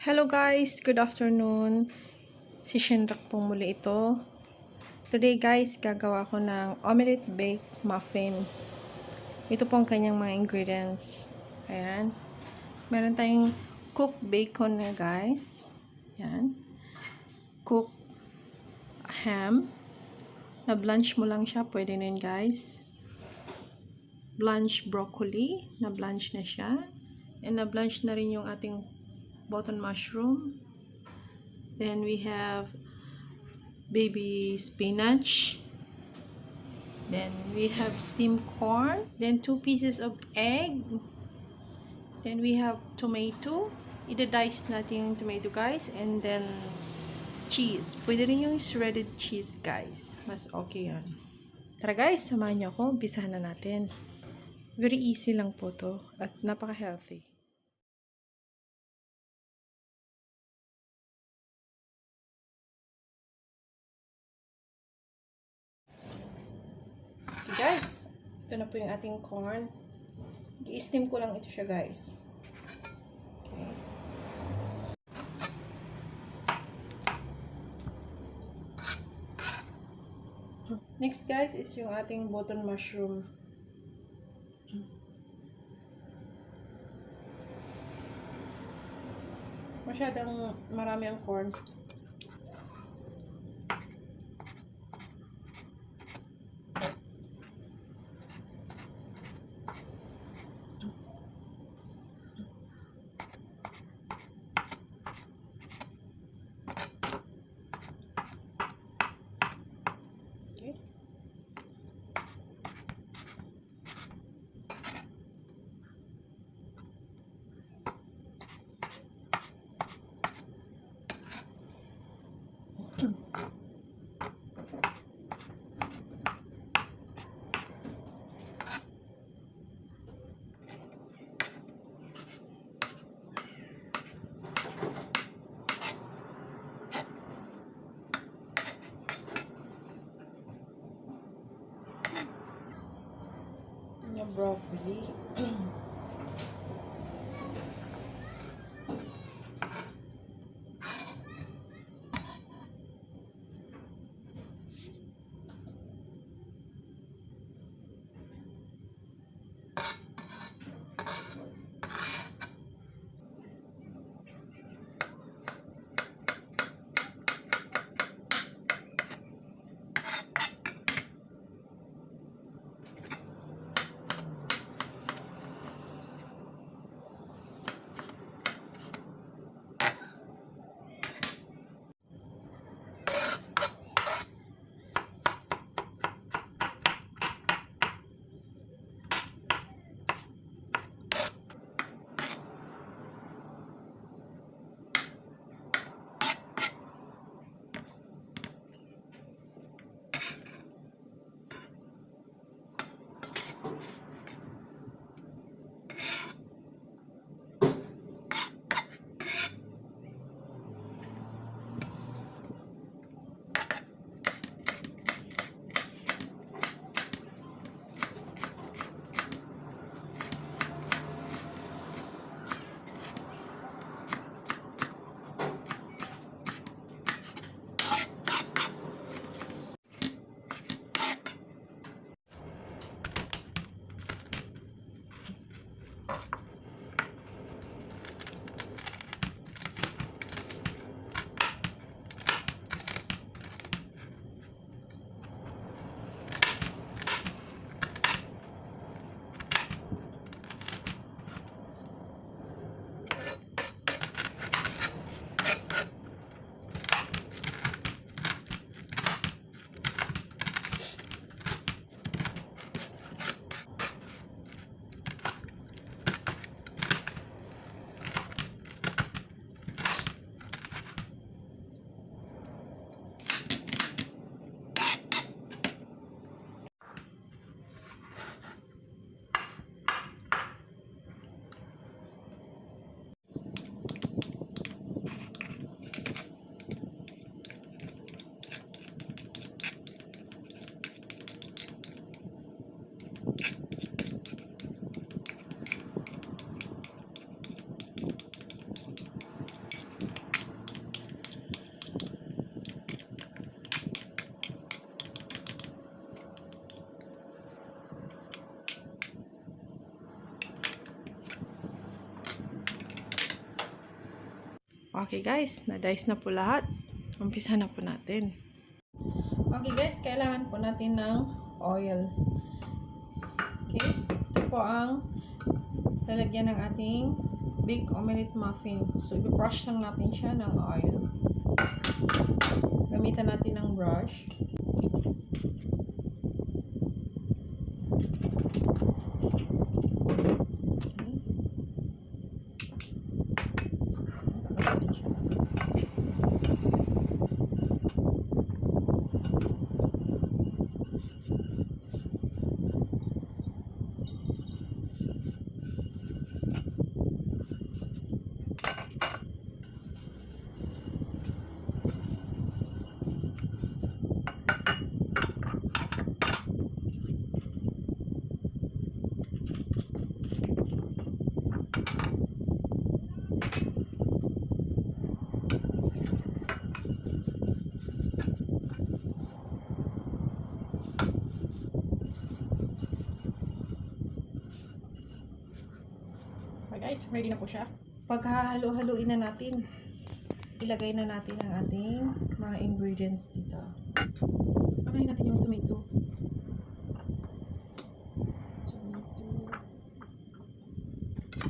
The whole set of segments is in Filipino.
Hello guys, good afternoon. Si Shinrak po muli ito. Today guys, gagawa ko ng omelette baked muffin. Ito po ang kanyang mga ingredients. Ayan. Meron tayong cooked bacon na guys. Ayan. Cooked ham. Na-blanch mo lang siya, pwede na yun guys. Blanch broccoli. Na-blanch na siya. And na-blanch na rin yung ating button mushroom. Then we have baby spinach. Then we have steamed corn. Then 2 pieces of egg. Then we have tomato. Ida-dice natin yung tomato guys. And then cheese. Pwede rin yung shredded cheese guys. Mas okay yun. Tara guys, samahan niyo ako. Umpisahan na natin. Very easy lang po to. At napaka-healthy. Guys, ito na po yung ating corn. I-steam ko lang ito siya guys. Okay. Next guys is yung ating button mushroom. Masyadong marami ang corn. Yung broccoli. Okay guys, na-dice na po lahat. Umpisa na po natin. Okay guys, kailangan po natin ng oil. Okay, ito po ang lalagyan ng ating big omelette muffin. So, i-brush lang natin siya ng oil. Gamitan natin ng brush. Guys, ready na po siya. Paghahalo-haluin na natin, ilagay na natin ang ating mga ingredients dito. Pakain natin yung tomato.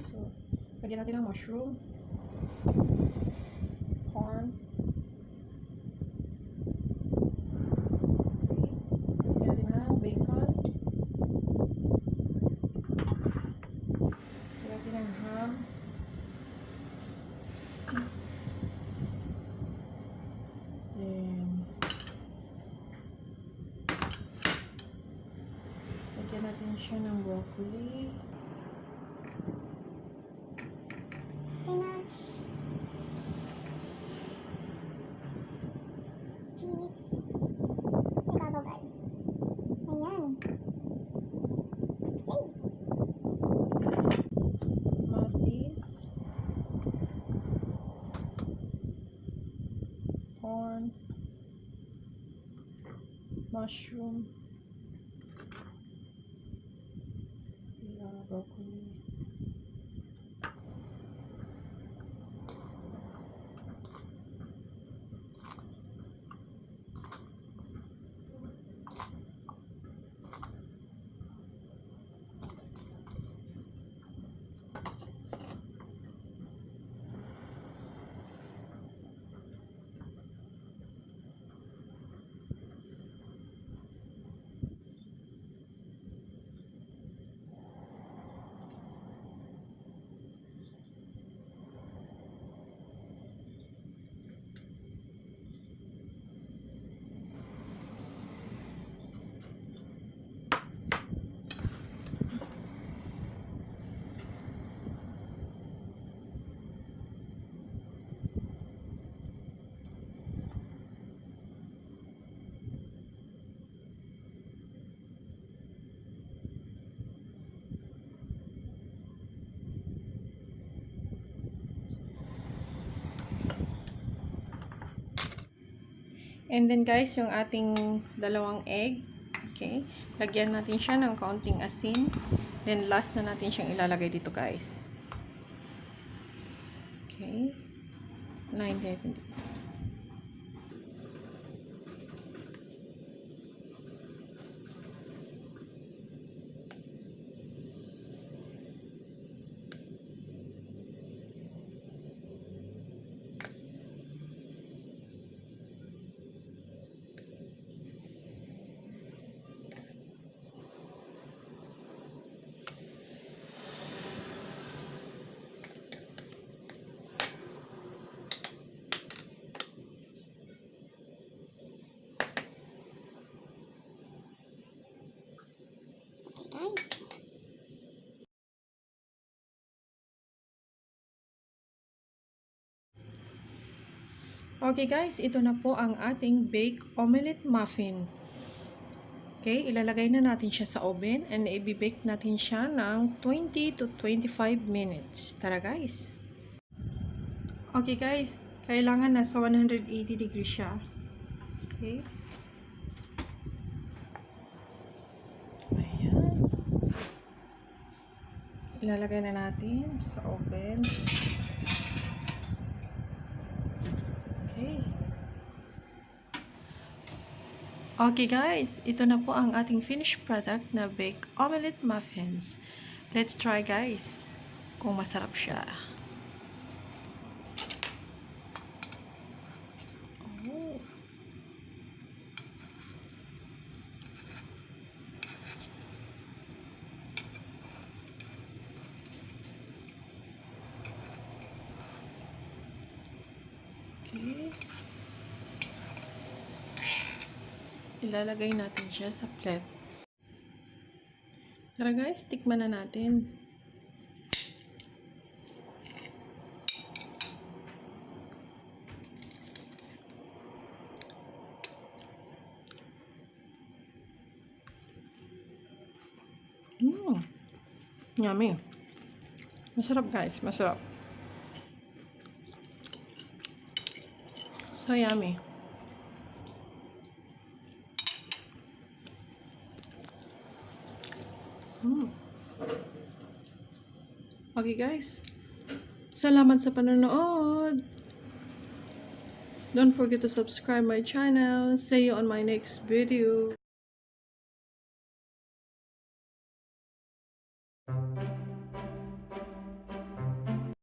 So, lagyan natin ang mushroom, corn, okay. Lagyan natin ang bacon, ng ham, then lagyan natin siya ng broccoli, spinach, cheese, ibabaw guys. Ayan. Okay. corn, mushroom, broccoli. And then guys, yung ating dalawang egg, okay, lagyan natin siya ng kaunting asin. Then last na natin siyang ilalagay dito guys. Okay. Line natin dito. Guys. Okay guys, ito na po ang ating baked omelette muffin. Okay, ilalagay na natin siya sa oven and i-bake natin siya ng 20 to 25 minutes. Tara guys. Okay guys, kailangan nasa 180 degrees siya. Okay. Ayan. Ilalagay na natin sa oven. Okay guys, ito na po ang ating finished product na baked omelette muffins. Let's try guys, kung masarap siya. Oh. Okay. Ilalagay natin siya sa plate. Tara guys, tikman na natin. Yummy. Masarap guys, masarap. So yummy. Okay guys, salamat sa panonood. Don't forget to subscribe my channel. See you on my next video.